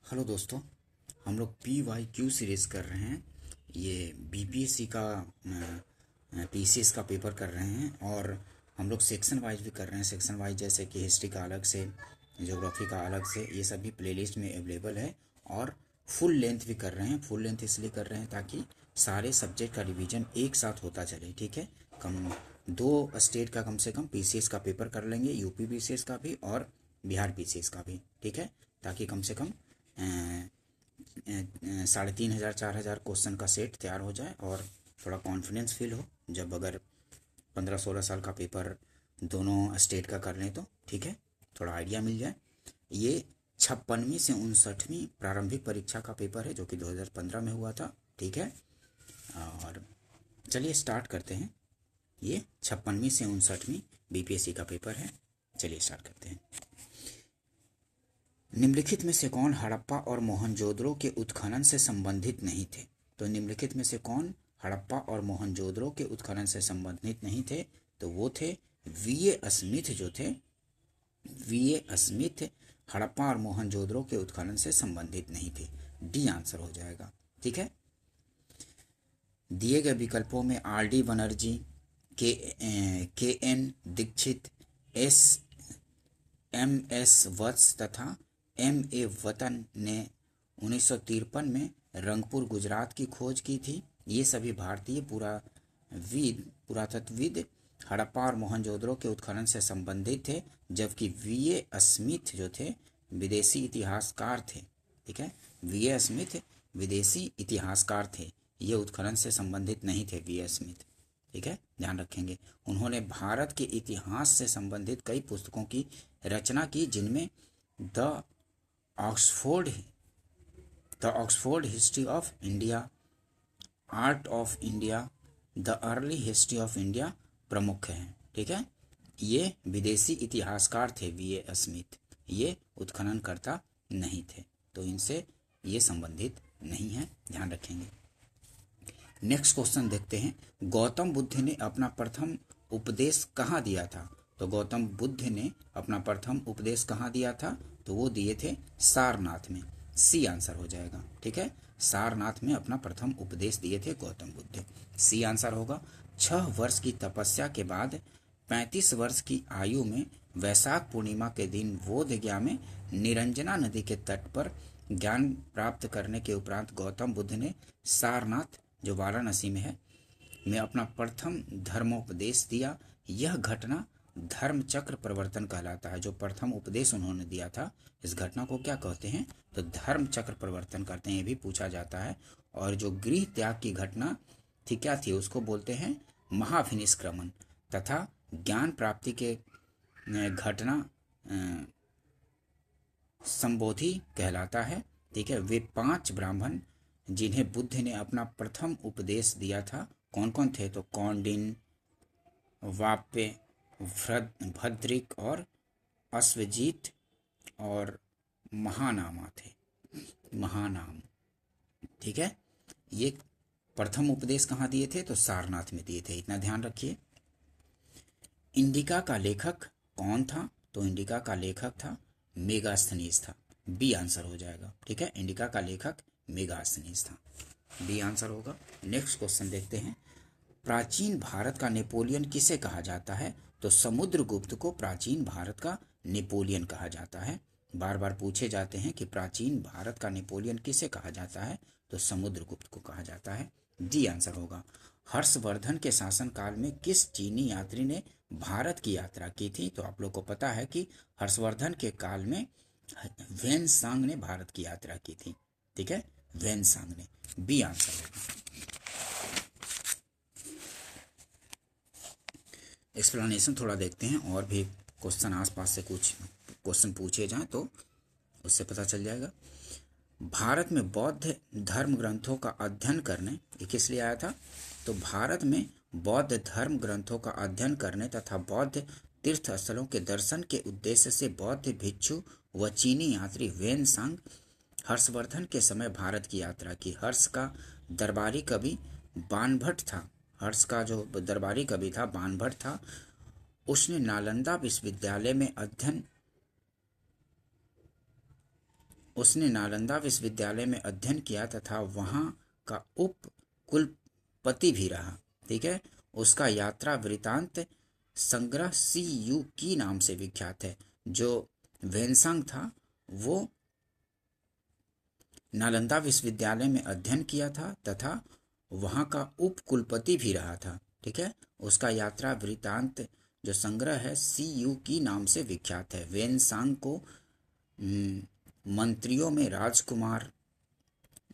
Hello दोस्तों। हम लोग PYQ सीरीज़ कर रहे हैं। ये BPSC का PCS का पेपर कर रहे हैं और हम लोग सेक्शन वाइज भी कर रहे हैं। सेक्शन वाइज जैसे कि हिस्ट्री का अलग से, ज्योग्राफी का अलग से, ये सभी प्लेलिस्ट में अवेलेबल है। और फुल लेंथ भी कर रहे हैं। फुल लेंथ इसलिए कर रहे हैं ताकि सारे सब्जेक्ट का रिवीजन एक साथ होता चले। ठीक है, कम 2 स्टेट का कम से कम PCS का पेपर कर लेंगे, यूपी PCS का भी और बिहार PCS का भी। ठीक है, ताकि कम से कम 3,500 4,000 क्वेश्चन का सेट तैयार हो जाए और थोड़ा कॉन्फिडेंस फील हो जब अगर 15-16 साल का पेपर दोनों स्टेट का कर लें तो। ठीक है, थोड़ा आइडिया मिल जाए। ये 56वीं से 59वीं प्रारंभिक परीक्षा का पेपर है जो कि 2015 में हुआ था। ठीक है, और चलिए स्टार्ट करते हैं। ये 56वीं से 59वीं BPSC का पेपर है। चलिए स्टार्ट करते हैं। निम्नलिखित में से कौन हड़प्पा और मोहनजोदड़ो के उत्खनन से संबंधित नहीं थे? तो निम्नलिखित में से कौन हड़प्पा और मोहनजोदड़ो के उत्खनन से संबंधित नहीं थे? तो वो थे VA स्मिथ। जो थे VA स्मिथ हड़प्पा और मोहनजोदड़ो के उत्खनन से संबंधित नहीं थे। डी आंसर हो जाएगा। ठीक है, दिए गए विकल्पों में RD Banerjee, KN Dixit, MS वत्स तथा MA वतन ने 1953 में रंगपुर गुजरात की खोज की थी। ये सभी भारतीय पुरातत्वविद हड़प्पा और मोहनजोदड़ो के उत्खनन से संबंधित थे, जबकि VA स्मिथ जो थे विदेशी इतिहासकार थे। ठीक है, VA स्मिथ विदेशी इतिहासकार थे, ये उत्खनन से संबंधित नहीं थे VA स्मिथ। ठीक है, ध्यान रखेंगे। उन्होंने भारत के इतिहास से संबंधित कई पुस्तकों की रचना की, जिनमें the Oxford history of India, art of India, the early history of India प्रमुख हैं। ठीक है, ये विदेशी इतिहासकार थे VA स्मिथ, ये उत्खननकर्ता नहीं थे, तो इनसे ये संबंधित नहीं है, ध्यान रखेंगे। नेक्स्ट क्वेश्चन देखते हैं। गौतम बुद्ध ने अपना प्रथम उपदेश कहाँ दिया था? तो गौतम बुद्ध ने अपना प्रथम उपदेश कहाँ दिया था? तो वो दिए थे सारनाथ में। सी आंसर हो जाएगा। ठीक है, सारनाथ में अपना प्रथम उपदेश दिए थे गौतम बुद्ध। सी आंसर होगा। 6 वर्ष की तपस्या के बाद 35 वर्ष की आयु में वैशाख पूर्णिमा के दिन बोध गया में निरंजना नदी के तट पर ज्ञान प्राप्त करने के उपरांत गौतम बुद्ध ने सारनाथ, जो वाराणसी में है, में अपना प्रथम धर्मोपदेश दिया। यह घटना धर्म चक्र प्रवर्तन कहलाता है। जो प्रथम उपदेश उन्होंने दिया था, इस घटना को क्या कहते हैं? तो धर्म चक्र प्रवर्तन करते हैं, ये भी पूछा जाता है। और जो गृह त्याग की घटना थी, क्या थी? उसको बोलते हैं महाभिनिष्क्रमण। तथा ज्ञान प्राप्ति के घटना संबोधि कहलाता है। ठीक है, वे 5 ब्राह्मण जिन्हें बुद्ध ने अपना प्रथम उपदेश दिया था, कौन कौन थे? तो कौंडिन्य, वाप्य, भद्रिक और अश्वजीत और महानामा थे। महानाम। ठीक है, ये प्रथम उपदेश कहाँ दिए थे? तो सारनाथ में दिए थे, इतना ध्यान रखिए। इंडिका का लेखक कौन था? तो इंडिका का लेखक था मेगास्थनीज था। बी आंसर हो जाएगा। ठीक है, इंडिका का लेखक मेगास्थनीज था, बी आंसर होगा। नेक्स्ट क्वेश्चन देखते हैं। प्राचीन भारत का नेपोलियन किसे कहा जाता है? तो समुद्रगुप्त को प्राचीन भारत का नेपोलियन कहा जाता है। बार बार पूछे जाते हैं कि प्राचीन भारत का नेपोलियन किसे कहा जाता है? तो समुद्रगुप्त को कहा जाता है। डी आंसर होगा। हर्षवर्धन के शासनकाल में किस चीनी यात्री ने भारत की यात्रा की थी? तो आप लोग को पता है कि हर्षवर्धन के काल में वेन सांग ने भारत की यात्रा की थी। ठीक है, वेन सांग ने। बी आंसर होगा। एक्सप्लेनेशन थोड़ा देखते हैं, और भी क्वेश्चन आसपास से कुछ क्वेश्चन पूछे जाएं तो उससे पता चल जाएगा। भारत में बौद्ध धर्म ग्रंथों का अध्ययन करने, ये किस लिए आया था? तो भारत में बौद्ध धर्म ग्रंथों का अध्ययन करने तथा बौद्ध तीर्थ स्थलों के दर्शन के उद्देश्य से बौद्ध भिक्षु व चीनी यात्री वेन सांग हर्षवर्धन के समय भारत की यात्रा की। हर्ष का दरबारी कवि बाणभट्ट था। हर्ष का जो दरबारी कवि था बाणभट्ट था। उसने नालंदा विश्वविद्यालय में अध्ययन उसने नालंदा विश्वविद्यालय में अध्ययन किया तथा वहाँ का उप कुलपति भी रहा। ठीक है, उसका यात्रा वृतांत संग्रह CU की नाम से विख्यात है। जो वेनसांग था वो नालंदा विश्वविद्यालय में अध्ययन किया था तथा वहाँ का उप कुलपति भी रहा था। ठीक है, उसका यात्रा वृतांत जो संग्रह है CU की नाम से विख्यात है। वेनसांग को मंत्रियों में राजकुमार,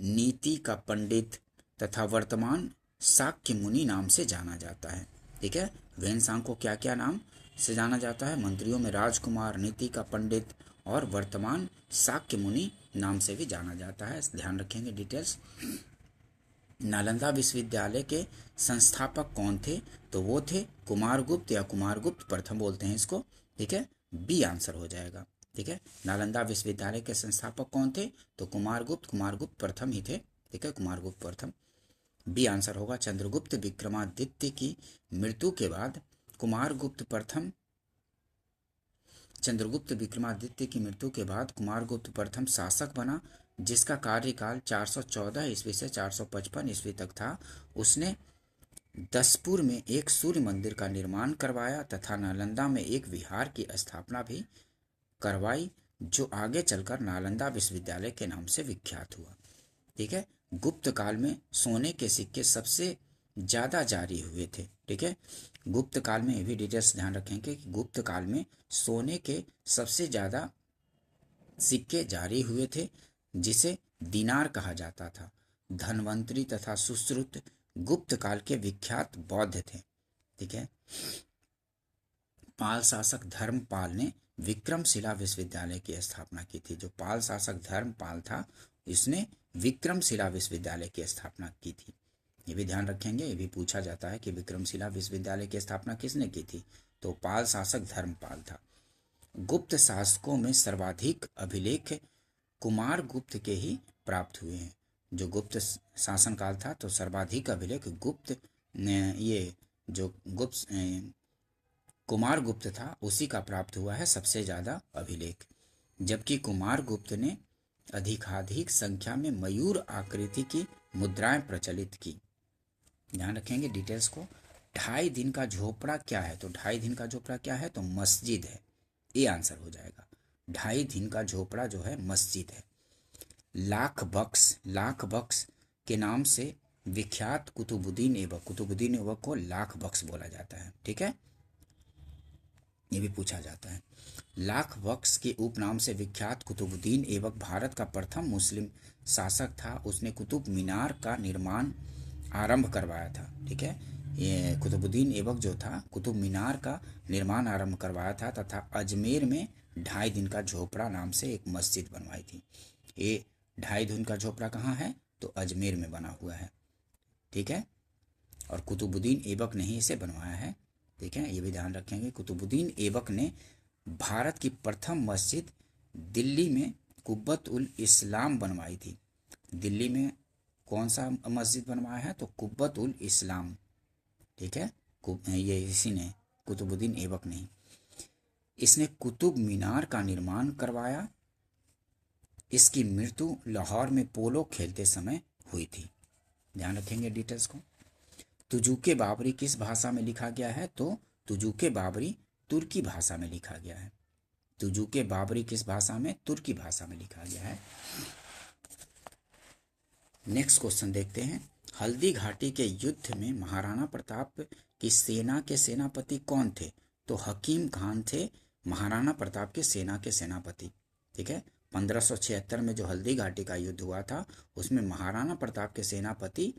नीति का पंडित तथा वर्तमान शाक्य मुनि नाम से जाना जाता है। ठीक है, वेनसांग को क्या क्या नाम से जाना जाता है? मंत्रियों में राजकुमार, नीति का पंडित और वर्तमान शाक्य मुनि नाम से भी जाना जाता है। ध्यान रखेंगे डिटेल्स। नालंदा विश्वविद्यालय के संस्थापक कौन थे? तो वो थे कुमारगुप्त या कुमारगुप्त प्रथम बोलते हैं इसको। ठीक है, बी आंसर हो जाएगा। ठीक है, नालंदा विश्वविद्यालय के संस्थापक कौन थे? तो कुमारगुप्त प्रथम ही थे। ठीक है, कुमारगुप्त प्रथम, बी आंसर होगा। चंद्रगुप्त विक्रमादित्य की मृत्यु के बाद चंद्रगुप्त विक्रमादित्य की मृत्यु के बाद कुमारगुप्त प्रथम शासक बना, जिसका कार्यकाल 414 ईस्वी से 455 ईस्वी तक था। उसने दसपुर में एक सूर्य मंदिर का निर्माण करवाया तथा नालंदा में एक विहार की स्थापना भी करवाई, जो आगे चलकर नालंदा विश्वविद्यालय के नाम से विख्यात हुआ। ठीक है, गुप्त काल में सोने के सिक्के सबसे ज्यादा जारी हुए थे। ठीक है, गुप्त काल में ये भी डिटेल्स ध्यान रखेंगे कि गुप्त काल में सोने के सबसे ज्यादा सिक्के जारी हुए थे, जिसे दिनार कहा जाता था। धनवंतरी तथा सुश्रुत गुप्त काल के विख्यात बौद्ध थे। ठीक है, पाल शासक धर्मपाल ने विक्रमशिला विश्वविद्यालय की स्थापना की थी। जो पाल शासक धर्मपाल था, इसने विक्रमशिला विश्वविद्यालय की स्थापना की थी। ये भी ध्यान रखेंगे, ये भी पूछा जाता है कि विक्रमशिला विश्वविद्यालय की स्थापना किसने की थी? तो पाल शासक धर्मपाल था। गुप्त शासकों में सर्वाधिक अभिलेख कुमार गुप्त के ही प्राप्त हुए हैं। जो गुप्त शासनकाल था तो सर्वाधिक अभिलेख कुमार गुप्त था, उसी का प्राप्त हुआ है सबसे ज्यादा अभिलेख। जबकि कुमार गुप्त ने अधिकाधिक संख्या में मयूर आकृति की मुद्राएं प्रचलित की। ध्यान रखेंगे डिटेल्स को। 2.5 दिन का झोपड़ा क्या है? तो 2.5 दिन का झोपड़ा क्या है? तो मस्जिद है। ये आंसर हो जाएगा। 2.5 दिन का झोपड़ा जो है मस्जिद है। लाख बख्श के नाम से विख्यात कुतुबुद्दीन ऐबक को लाख बख्श बोला जाता है। ठीक है, ये भी पूछा जाता है। लाख बख्श के उपनाम से विख्यात कुतुबुद्दीन ऐबक भारत का प्रथम मुस्लिम शासक था। उसने कुतुब मीनार का निर्माण आरंभ करवाया था। ठीक है, ये कुतुबुद्दीन ऐबक जो था कुतुब मीनार का निर्माण आरंभ करवाया था तथा अजमेर में 2.5 दिन का झोपड़ा नाम से एक मस्जिद बनवाई थी। ये 2.5 दिन का झोपड़ा कहाँ है? तो अजमेर में बना हुआ है। ठीक है, और कुतुबुद्दीन ऐबक ने ही इसे बनवाया है। ठीक है, ये भी ध्यान रखेंगे। कुतुबुद्दीन ऐबक ने भारत की प्रथम मस्जिद दिल्ली में कुब्बत उल इस्लाम बनवाई थी। दिल्ली में कौन सा मस्जिद बनवाया है? तो कुब्बत उल इस्लाम। ठीक है, ये इसी ने, कुतुबुद्दीन ऐबक ने। इसने कुतुब मीनार का निर्माण करवाया। इसकी मृत्यु लाहौर में पोलो खेलते समय हुई थी। ध्यान रखेंगे डिटेल्स को। तुजुके बाबरी किस भाषा में लिखा गया है? तो तुजुके बाबरी तुर्की भाषा में लिखा गया है। तुजुके बाबरी किस भाषा में? तुर्की भाषा में लिखा गया है। नेक्स्ट क्वेश्चन देखते हैं। हल्दी घाटी के युद्ध में महाराणा प्रताप की सेना के सेनापति कौन थे? तो हकीम खान थे महाराणा प्रताप के सेना के सेनापति। ठीक है, 1576 में जो हल्दी घाटी का युद्ध हुआ था उसमें महाराणा प्रताप के सेनापति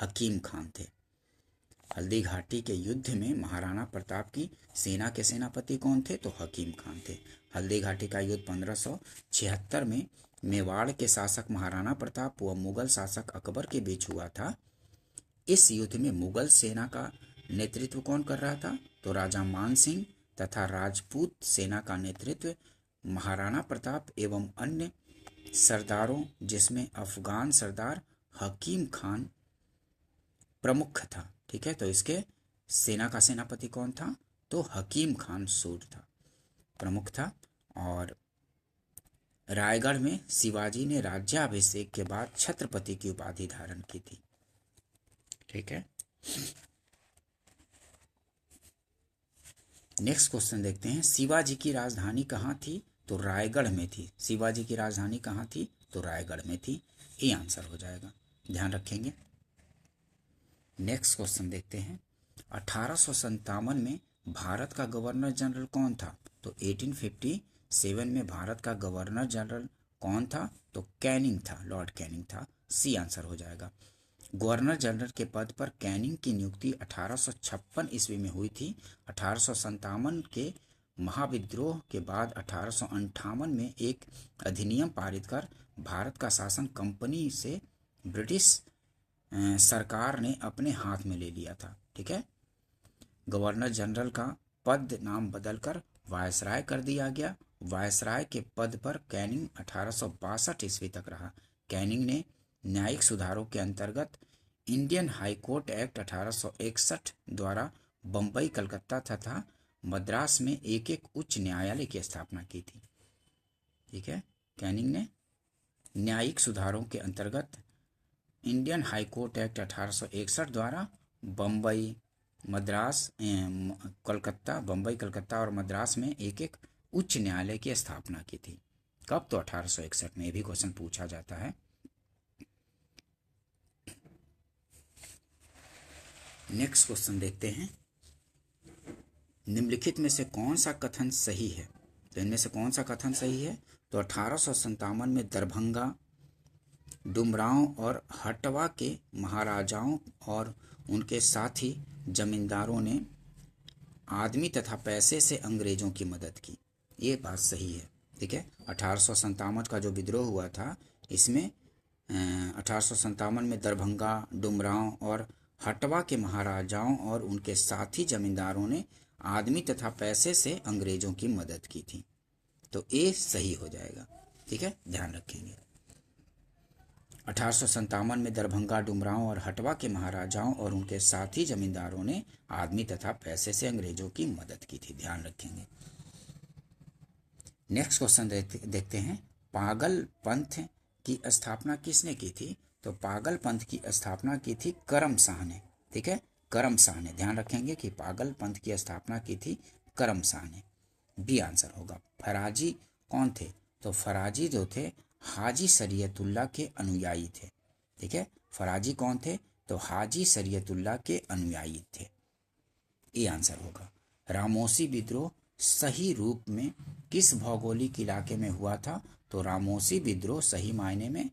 हकीम खान थे। हल्दी घाटी के युद्ध में महाराणा प्रताप की सेना के सेनापति कौन थे? तो हकीम खान थे। हल्दी घाटी का युद्ध 1576 में मेवाड़ के शासक महाराणा प्रताप व मुगल शासक अकबर के बीच हुआ था। इस युद्ध में मुगल सेना का नेतृत्व कौन कर रहा था? तो राजा मान सिंह तथा राजपूत सेना का नेतृत्व महाराणा प्रताप एवं अन्य सरदारों, जिसमें अफगान सरदार हकीम खान प्रमुख था। ठीक है, तो इसके सेना का सेनापति कौन था? तो हकीम खान सूर था, प्रमुख था। और रायगढ़ में शिवाजी ने राज्याभिषेक के बाद छत्रपति की उपाधि धारण की थी। ठीक है, नेक्स्ट क्वेश्चन देखते हैं। शिवाजी की राजधानी कहाँ थी? तो रायगढ़ में थी। शिवाजी की राजधानी कहाँ थी? तो रायगढ़ में थी। ये आंसर हो जाएगा, ध्यान रखेंगे। नेक्स्ट क्वेश्चन देखते हैं। 1857 में भारत का गवर्नर जनरल कौन था? तो 1857 में भारत का गवर्नर जनरल कौन था? तो कैनिंग था, लॉर्ड कैनिंग था। सी आंसर हो जाएगा। गवर्नर जनरल के पद पर कैनिंग की नियुक्ति 1856 ईस्वी में हुई थी। 1857 के महाविद्रोह के बाद 1858 में एक अधिनियम पारित कर भारत का शासन कंपनी से ब्रिटिश सरकार ने अपने हाथ में ले लिया था। ठीक है, गवर्नर जनरल का पद नाम बदलकर वायसराय कर दिया गया। वायसराय के पद पर कैनिंग 1862 ईस्वी तक रहा। कैनिंग ने न्यायिक सुधारों के अंतर्गत इंडियन हाई कोर्ट एक्ट 1861 द्वारा बम्बई, कलकत्ता तथा मद्रास में एक एक उच्च न्यायालय की स्थापना की थी। ठीक है, कैनिंग ने न्यायिक सुधारों के अंतर्गत इंडियन हाई कोर्ट एक्ट 1861 द्वारा बम्बई, मद्रास, कलकत्ता, बम्बई, कलकत्ता और मद्रास में एक एक उच्च न्यायालय की स्थापना की थी। कब? तो 1861 में। ये भी क्वेश्चन पूछा जाता है। नेक्स्ट क्वेश्चन देखते हैं। निम्नलिखित में से कौन सा कथन सही है? तो इनमें से कौन सा कथन सही है? तो 1857 में दरभंगा, डुमरांव और हटवा के महाराजाओं और उनके साथी जमींदारों ने आदमी तथा पैसे से अंग्रेजों की मदद की। ये बात सही है। ठीक है, 1857 का जो विद्रोह हुआ था, इसमें 1857 में दरभंगा, डुमरांव और हटवा के महाराजाओं और उनके साथी जमींदारों ने आदमी तथा पैसे से अंग्रेजों की मदद की थी। तो ये सही हो जाएगा। ठीक है, ध्यान रखेंगे। 1857 में दरभंगा, डुमरांव और हटवा के महाराजाओं और उनके साथी जमींदारों ने आदमी तथा पैसे से अंग्रेजों की मदद की थी। ध्यान रखेंगे। नेक्स्ट क्वेश्चन देखते हैं। पागल पंथ की स्थापना किसने की थी? तो पागल पंथ की स्थापना की थी करम शाह ने। ठीक है, करम शाह ने। ध्यान रखेंगे कि पागल पंथ की स्थापना की थी करम शाह ने। बी आंसर होगा। फराजी कौन थे? तो फराजी जो थे हाजी शरीयतुल्लाह के अनुयायी थे। ठीक है, फराजी कौन थे? तो हाजी शरीयतुल्लाह के अनुयायी थे। ये आंसर होगा। रामोसी विद्रोह सही रूप में किस भौगोलिक इलाके में हुआ था? तो रामोसी विद्रोह सही मायने में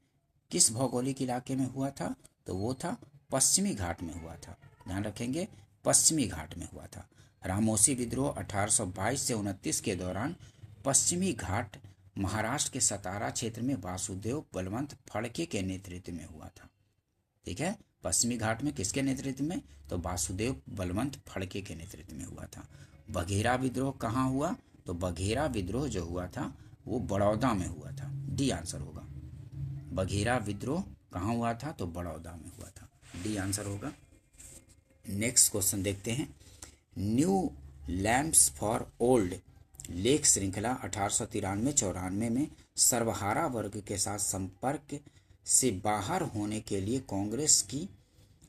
किस भौगोलिक इलाके में हुआ था? तो वो था पश्चिमी घाट में हुआ था। ध्यान रखेंगे, पश्चिमी घाट में हुआ था। रामोसी विद्रोह 1822 से 29 के दौरान पश्चिमी घाट महाराष्ट्र के सतारा क्षेत्र में वासुदेव बलवंत फड़के के नेतृत्व में हुआ था। ठीक है, पश्चिमी घाट में किसके नेतृत्व में? तो वासुदेव बलवंत फड़के के नेतृत्व में हुआ था। बघेरा विद्रोह कहाँ हुआ? तो बघेरा विद्रोह जो हुआ था वो बड़ौदा में हुआ था। डी आंसर होगा। बघेरा विद्रोह कहाँ हुआ था? तो बड़ौदा में हुआ था। डी आंसर होगा। नेक्स्ट क्वेश्चन देखते हैं। न्यू लैम्प्स फॉर ओल्ड लेख श्रृंखला 1893-94 में सर्वहारा वर्ग के साथ संपर्क से बाहर होने के लिए कांग्रेस की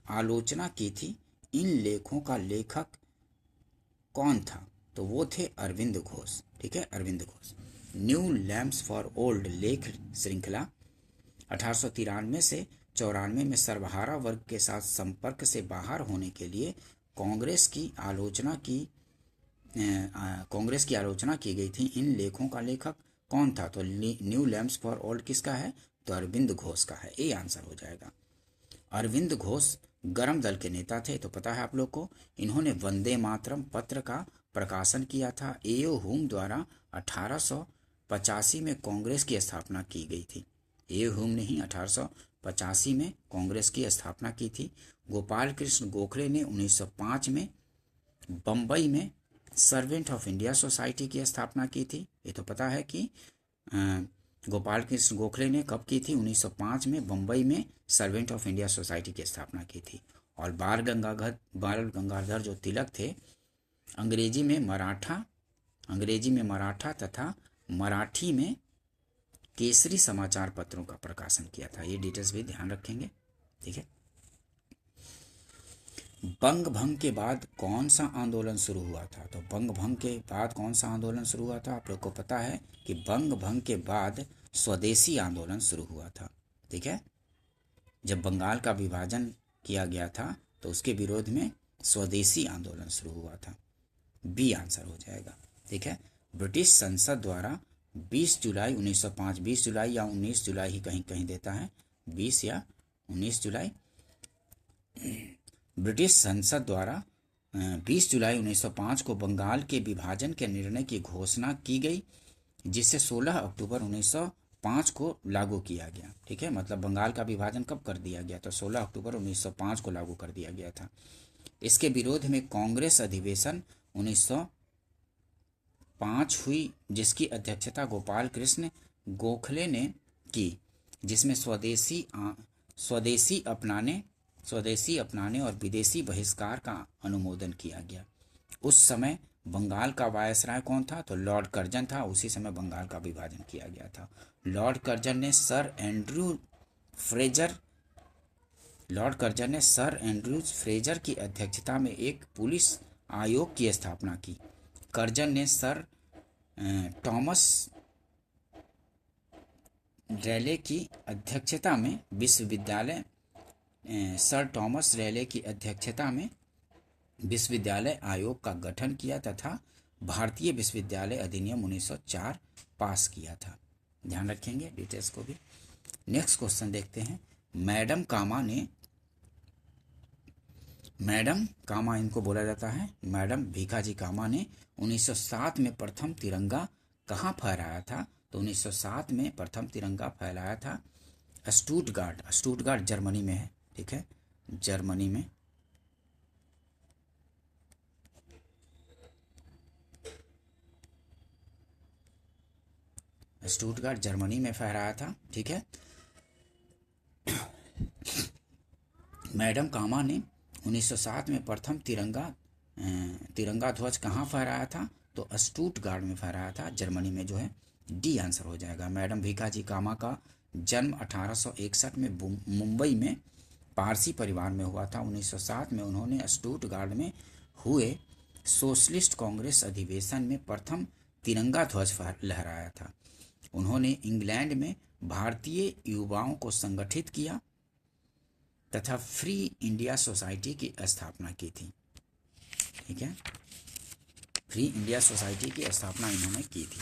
आलोचना की थी। इन लेखों का लेखक कौन था? तो वो थे अरविंद घोष। ठीक है, Aurobindo Ghosh. New lamps for old लेख श्रृंखला 1893 से 94 में सर्वहारा वर्ग के साथ संपर्क से बाहर होने के लिए कांग्रेस की आलोचना की गई थी। इन लेखों का लेखक कौन था? तो न्यू लैम्प्स फॉर ओल्ड किसका है? तो अरविंद घोष का है। ये आंसर हो जाएगा। अरविंद घोष गरम दल के नेता थे, तो पता है आप लोग को। इन्होंने वंदे मातरम पत्र का प्रकाशन किया था। एओ हुम द्वारा 1885 में कांग्रेस की स्थापना की गई थी। एओ हुम ने ही 1885 में कांग्रेस की स्थापना की थी। गोपाल कृष्ण गोखले ने 1905 में बम्बई में सर्वेंट ऑफ इंडिया सोसाइटी की स्थापना की थी। ये तो पता है कि गोपाल कृष्ण गोखले ने कब की थी? 1905 में बम्बई में सर्वेंट ऑफ इंडिया सोसाइटी की स्थापना की थी। और बाल गंगाधर जो तिलक थे, अंग्रेजी में मराठा तथा मराठी में केसरी समाचार पत्रों का प्रकाशन किया था। ये डिटेल्स भी ध्यान रखेंगे, ठीक है। बंग भंग के बाद कौन सा आंदोलन शुरू हुआ था? तो बंग भंग के बाद कौन सा आंदोलन शुरू हुआ था? आप लोग को पता है कि बंग भंग के बाद स्वदेशी आंदोलन शुरू हुआ था, ठीक है। जब बंगाल का विभाजन किया गया था तो उसके विरोध में स्वदेशी आंदोलन शुरू हुआ था। बी आंसर हो जाएगा, ठीक है। ब्रिटिश संसद द्वारा 20 जुलाई 1905, 20 जुलाई या 19 जुलाई ही कहीं कहीं देता है, 20 या 19 जुलाई, ब्रिटिश संसद द्वारा 20 जुलाई 1905 को बंगाल के विभाजन के निर्णय की घोषणा की गई, जिसे 16 अक्टूबर 1905 को लागू किया गया, ठीक है। मतलब बंगाल का विभाजन कब कर दिया गया? तो 16 अक्टूबर 1905 को लागू कर दिया गया था। इसके विरोध में कांग्रेस अधिवेशन 1905 हुई, जिसकी अध्यक्षता गोपाल कृष्ण गोखले ने की, जिसमें स्वदेशी अपनाने और विदेशी बहिष्कार का अनुमोदन किया गया। उस समय बंगाल का वायसराय कौन था? तो लॉर्ड कर्जन था। उसी समय बंगाल का विभाजन किया गया था। लॉर्ड कर्जन ने सर एंड्रूज फ्रेजर की अध्यक्षता में एक पुलिस आयोग की स्थापना की। कर्जन ने सर टॉमस रैले की अध्यक्षता में विश्वविद्यालय आयोग का गठन किया तथा भारतीय विश्वविद्यालय अधिनियम 1904 पास किया था। ध्यान रखेंगे डिटेल्स को भी। नेक्स्ट क्वेश्चन देखते हैं। मैडम कामा इनको बोला जाता है। मैडम भीखाजी कामा ने 1907 में प्रथम तिरंगा कहाँ फहराया था? तो 1907 में प्रथम तिरंगा फहराया था स्टुटगार्ट जर्मनी में है, ठीक है। जर्मनी में स्टुटगार्ट जर्मनी में फहराया था, ठीक है। मैडम कामा ने 1907 में प्रथम तिरंगा ध्वज कहाँ फहराया था? तो स्टुटगार्ट में फहराया था, जर्मनी में जो है। डी आंसर हो जाएगा। मैडम भीखाजी कामा का जन्म 1861 में मुंबई में पारसी परिवार में हुआ था। 1907 में उन्होंने स्टुटगार्ट में हुए सोशलिस्ट कांग्रेस अधिवेशन में प्रथम तिरंगा ध्वज लहराया था। उन्होंने इंग्लैंड में भारतीय युवाओं को संगठित किया तथा फ्री इंडिया सोसाइटी की स्थापना की थी, ठीक है। फ्री इंडिया सोसाइटी की स्थापना इन्होंने की थी।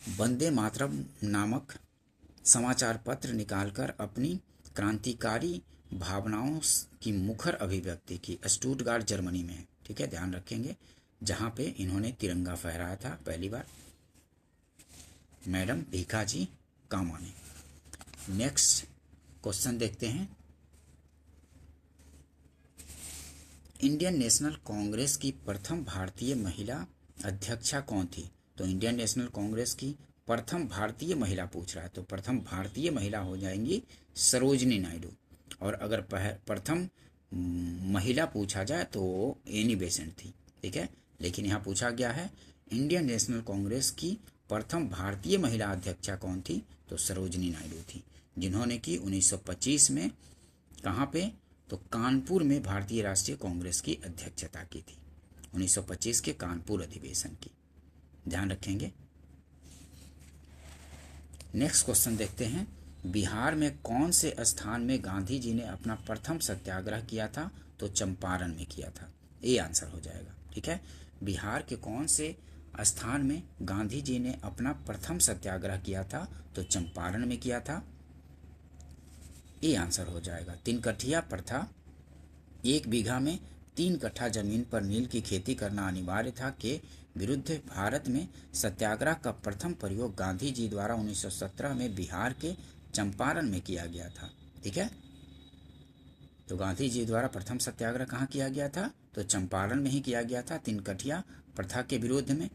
वंदे मातरम नामक समाचार पत्र निकालकर अपनी क्रांतिकारी भावनाओं की मुखर अभिव्यक्ति की स्टुटगार्ट जर्मनी में, ठीक है। ध्यान रखेंगे, जहां पे इन्होंने तिरंगा फहराया था पहली बार, मैडम भीखाजी कामा ने। नेक्स्ट क्वेश्चन देखते हैं। इंडियन नेशनल कांग्रेस की प्रथम भारतीय महिला अध्यक्षा कौन थी? तो इंडियन नेशनल कांग्रेस की प्रथम भारतीय महिला पूछ रहा है, तो प्रथम भारतीय महिला हो जाएंगी सरोजनी नायडू। और अगर प्रथम महिला पूछा जाए तो एनी बेसेंट थी, ठीक है। लेकिन यहाँ पूछा गया है इंडियन नेशनल कांग्रेस की प्रथम भारतीय महिला अध्यक्षा कौन थी? तो सरोजनी नायडू थी, जिन्होंने कि 1925 में कहाँ पे? तो कानपुर में भारतीय राष्ट्रीय कांग्रेस की अध्यक्षता की थी, 1925 के कानपुर अधिवेशन की। ध्यान रखेंगे। नेक्स्ट क्वेश्चन देखते हैं। बिहार में कौन से स्थान में गांधी जी ने अपना प्रथम सत्याग्रह किया था? तो चंपारण में किया था। ए आंसर हो जाएगा, ठीक है। बिहार के कौन से स्थान में गांधी जी ने अपना प्रथम सत्याग्रह किया था? तो चंपारण में किया था। ए आंसर हो जाएगा। 3 कठिया प्रथा, 1 बीघा में 3 कट्ठा जमीन पर नील की खेती करना अनिवार्य था के विरुद्ध भारत में सत्याग्रह का प्रथम प्रयोग गांधी जी द्वारा 1917 में बिहार के चंपारण में किया गया था, ठीक है। तो गांधी जी द्वारा प्रथम सत्याग्रह कहाँ किया गया था? तो चंपारण में ही किया गया था, 3 कठिया प्रथा के विरोध में।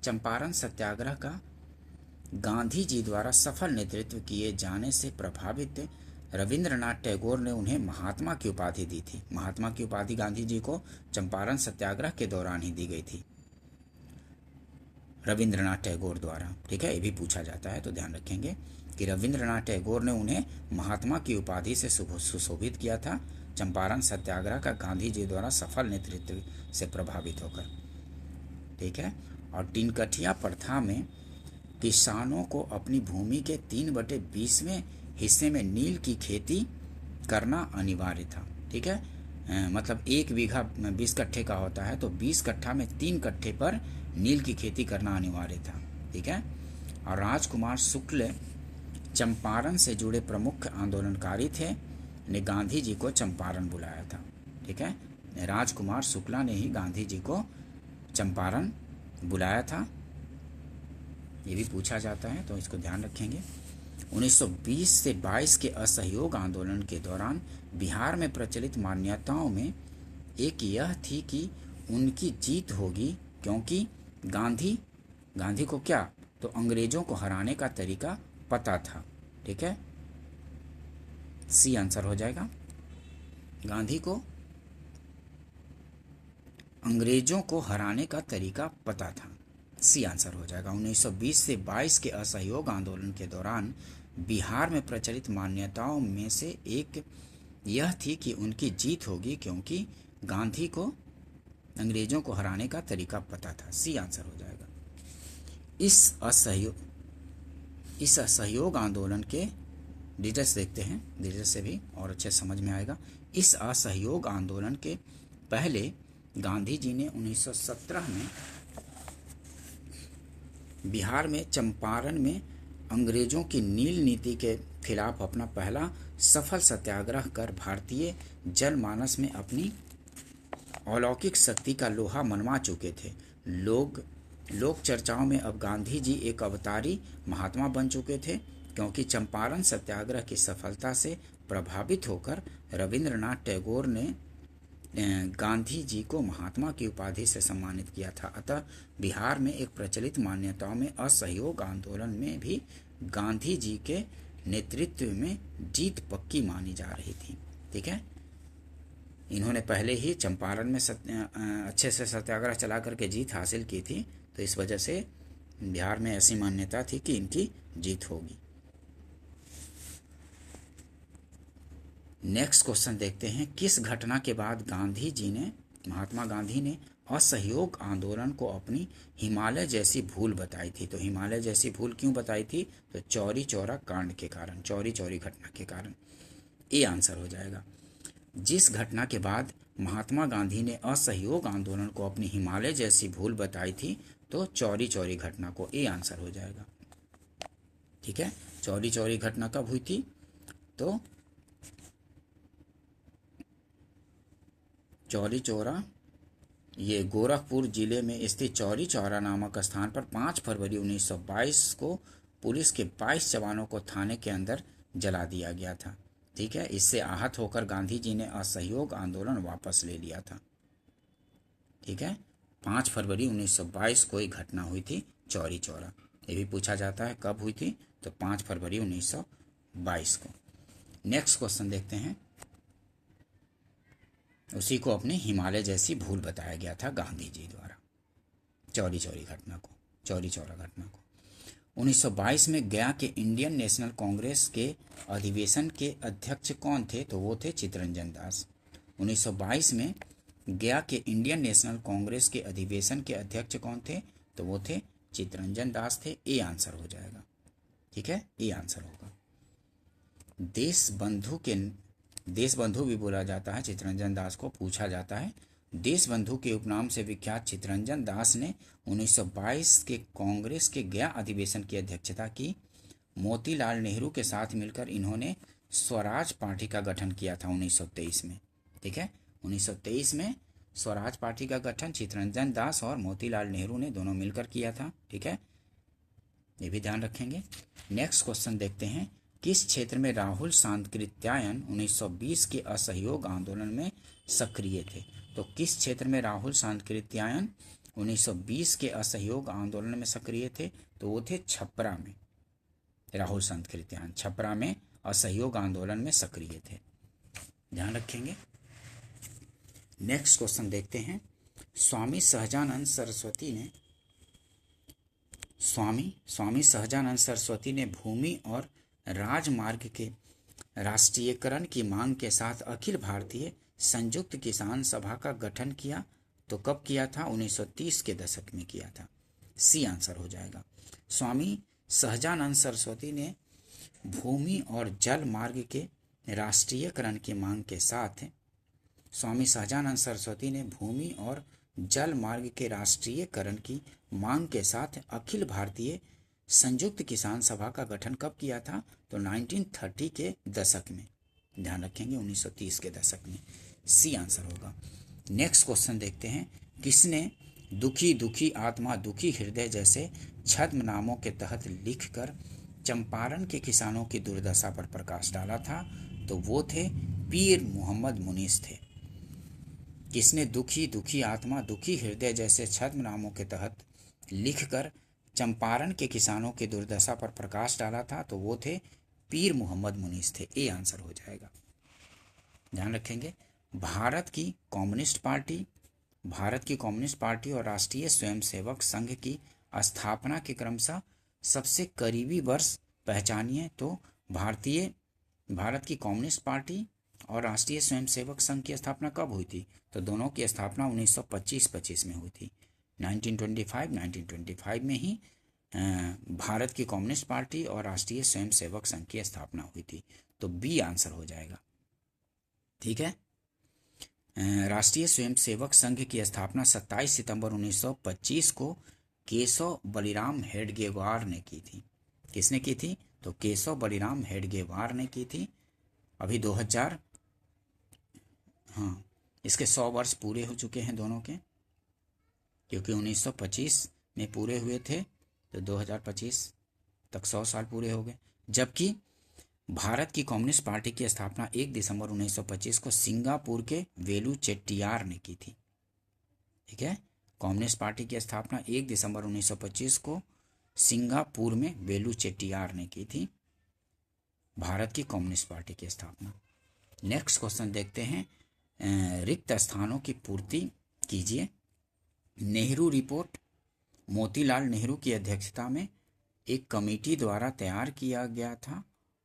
चंपारण सत्याग्रह का गांधी जी द्वारा सफल नेतृत्व किए जाने से प्रभावित रविंद्रनाथ टैगोर ने उन्हें महात्मा की उपाधि दी थी। महात्मा की उपाधि गांधी जी को चंपारण सत्याग्रह के दौरान ही दी गई थी। रविंद्रनाथ टैगोर द्वारा। ठीक है, ये भी पूछा जाता है, तो ध्यान रखेंगे कि रविंद्रनाथ टैगोर ने उन्हें महात्मा की उपाधि से सुशोभित किया था चंपारण सत्याग्रह का गांधी जी द्वारा सफल नेतृत्व से प्रभावित होकर। ठीक है, और टिनकठिया प्रथा में किसानों को अपनी भूमि के 3/20वें हिस्से में नील की खेती करना अनिवार्य था। ठीक है, मतलब 1 बीघा 20 कट्ठे का होता है, तो 20 कट्ठा में 3 कट्ठे पर नील की खेती करना अनिवार्य था। ठीक है, और राजकुमार शुक्ल चंपारण से जुड़े प्रमुख आंदोलनकारी थे, ने गांधी जी को चंपारण बुलाया था। ठीक है, राजकुमार शुक्ला ने ही गांधी जी को चंपारण बुलाया था, ये भी पूछा जाता है, तो इसको ध्यान रखेंगे। 1920 से 22 के असहयोग आंदोलन के दौरान बिहार में प्रचलित मान्यताओं में एक यह थी कि उनकी जीत होगी, क्योंकि गांधी को क्या, तो अंग्रेजों को हराने का तरीका पता था। ठीक है, सी आंसर हो जाएगा। गांधी को अंग्रेजों को हराने का तरीका पता था, सी आंसर हो जाएगा। 1920 से 22 के असहयोग आंदोलन के दौरान बिहार में प्रचलित मान्यताओं में से एक यह थी कि उनकी जीत होगी, क्योंकि गांधी को अंग्रेजों को हराने का तरीका पता था, सी आंसर हो जाएगा। इस असहयोग आंदोलन के डिटेल्स देखते हैं, डिटेल्स से भी और अच्छे समझ में आएगा। इस असहयोग आंदोलन के पहले गांधी जी ने 1917 में बिहार में चंपारण में अंग्रेजों की नील नीति के खिलाफ अपना पहला सफल सत्याग्रह कर भारतीय जनमानस में अपनी अलौकिक शक्ति का लोहा मनवा चुके थे। लोक चर्चाओं में अब गांधी जी एक अवतारी महात्मा बन चुके थे, क्योंकि चंपारण सत्याग्रह की सफलता से प्रभावित होकर रविंद्रनाथ टैगोर ने गांधी जी को महात्मा की उपाधि से सम्मानित किया था। अतः बिहार में एक प्रचलित मान्यताओं में असहयोग आंदोलन में भी गांधी जी के नेतृत्व में जीत पक्की मानी जा रही थी। ठीक है, इन्होंने पहले ही चंपारण में अच्छे से सत्याग्रह चला करके जीत हासिल की थी, तो इस वजह से बिहार में ऐसी मान्यता थी कि इनकी जीत होगी। नेक्स्ट क्वेश्चन देखते हैं, किस घटना के बाद महात्मा गांधी ने असहयोग आंदोलन को अपनी हिमालय जैसी भूल बताई थी? तो हिमालय जैसी भूल क्यों बताई थी? तो चौरी चौरा कांड के कारण, चौरी चौरी घटना के कारण, ये आंसर हो जाएगा। जिस घटना के बाद महात्मा गांधी ने असहयोग आंदोलन को अपनी हिमालय जैसी भूल बताई थी, तो चौरी चौरी घटना को, ये आंसर हो जाएगा। ठीक है, चौरी चौरी घटना कब हुई थी? तो चौरी चौरा ये गोरखपुर जिले में स्थित चौरी चौरा नामक स्थान पर 5 फरवरी 1922 को पुलिस के 22 जवानों को थाने के अंदर जला दिया गया था। ठीक है, इससे आहत होकर गांधी जी ने असहयोग आंदोलन वापस ले लिया था। ठीक है, 5 फरवरी 1922 को एक घटना हुई थी चौरी चौरा, ये भी पूछा जाता है कब हुई थी, तो 5 फरवरी 1922 को। नेक्स्ट क्वेश्चन देखते हैं, उसी को अपनी हिमालय जैसी भूल बताया गया था गांधी जी द्वारा, चौरी चौरी घटना को, चौरी चौरा घटना को। 1922 में गया के इंडियन नेशनल कांग्रेस के अधिवेशन के अध्यक्ष कौन थे? तो वो थे चित्तरंजन दास। 1922 में गया के इंडियन नेशनल कांग्रेस के अधिवेशन के अध्यक्ष कौन थे? तो वो थे चित्तरंजन दास थे, ए आंसर हो जाएगा। ठीक है, ए आंसर होगा। देश बंधु भी बोला जाता है चित्तरंजन दास को, पूछा जाता है। देश बंधु के उपनाम से विख्यात चित्तरंजन दास ने 1922 के कांग्रेस के गया अधिवेशन की अध्यक्षता की। मोतीलाल नेहरू के साथ मिलकर इन्होंने स्वराज पार्टी का गठन किया था 1923 में। ठीक है, 1923 में स्वराज पार्टी का गठन चित्तरंजन दास और मोतीलाल नेहरू ने दोनों मिलकर किया था। ठीक है, ये भी ध्यान रखेंगे। नेक्स्ट क्वेश्चन देखते हैं, किस क्षेत्र में राहुल सांकृत्यायन 1920 के असहयोग आंदोलन में सक्रिय थे? तो किस क्षेत्र में राहुल सांकृत्यायन 1920 के असहयोग आंदोलन में सक्रिय थे? तो वो थे छपरा में। राहुल सांकृत्यायन छपरा में असहयोग आंदोलन में सक्रिय थे, ध्यान रखेंगे। नेक्स्ट क्वेश्चन देखते हैं, स्वामी सहजानंद सरस्वती ने स्वामी सहजानंद सरस्वती ने भूमि और राजमार्ग के राष्ट्रीयकरण की मांग के साथ अखिल भारतीय संयुक्त किसान सभा का गठन किया। तो कब किया था? 1930 के दशक में किया था। सी आंसर हो जाएगा। स्वामी सहजानंद सरस्वती ने भूमि और जल मार्ग के राष्ट्रीयकरण की मांग के साथ स्वामी सहजानंद सरस्वती ने भूमि और जल मार्ग के राष्ट्रीयकरण की मांग के साथ अखिल भारतीय संयुक्त किसान सभा का गठन कब किया था? तो 1930 के दशक में। ध्यान रखेंगे 1930 के दशक में। सी आंसर होगा। नेक्स्ट क्वेश्चन देखते हैं। किसने दुखी दुखी आत्मा दुखी हृदय जैसे छद्म नामों के तहत लिखकर चंपारण के किसानों की दुर्दशा पर प्रकाश डाला था? तो वो थे पीर मोहम्मद मुनीस थे। किसने दुखी दुखी आत्मा दुखी हृदय जैसे छद्म नामों के तहत लिखकर चंपारण के किसानों की दुर्दशा पर प्रकाश डाला था? तो वो थे पीर मोहम्मद मुनीस थे। ए आंसर हो जाएगा। ध्यान रखेंगे। भारत की कम्युनिस्ट पार्टी और राष्ट्रीय स्वयंसेवक संघ की स्थापना के क्रमशः सबसे करीबी वर्ष पहचानिए। तो भारत की कम्युनिस्ट पार्टी और राष्ट्रीय स्वयंसेवक संघ की स्थापना कब हुई थी? तो दोनों की स्थापना 1925 में हुई थी। 1925 में ही भारत की कम्युनिस्ट पार्टी और राष्ट्रीय स्वयंसेवक संघ की स्थापना हुई थी। तो बी आंसर हो जाएगा। ठीक है। राष्ट्रीय स्वयंसेवक संघ की स्थापना 27 सितंबर 1925 को केशव बलिराम हेडगेवार ने की थी। किसने की थी? तो केशव बलिराम हेडगेवार ने की थी। अभी 2000 इसके 100 वर्ष पूरे हो चुके हैं दोनों के, क्योंकि 1925 में पूरे हुए थे तो 2025 तक 100 साल पूरे हो गए। जबकि भारत की कम्युनिस्ट पार्टी की स्थापना 1 दिसंबर 1925 को सिंगापुर के वेलू चेट्टियार ने की थी। ठीक है। कम्युनिस्ट पार्टी की स्थापना 1 दिसंबर 1925 को सिंगापुर में वेलू चेट्टियार ने की थी। भारत की कम्युनिस्ट पार्टी की स्थापना। नेक्स्ट क्वेश्चन देखते हैं। रिक्त स्थानों की पूर्ति कीजिए। नेहरू रिपोर्ट मोतीलाल नेहरू की अध्यक्षता में एक कमेटी द्वारा तैयार किया गया था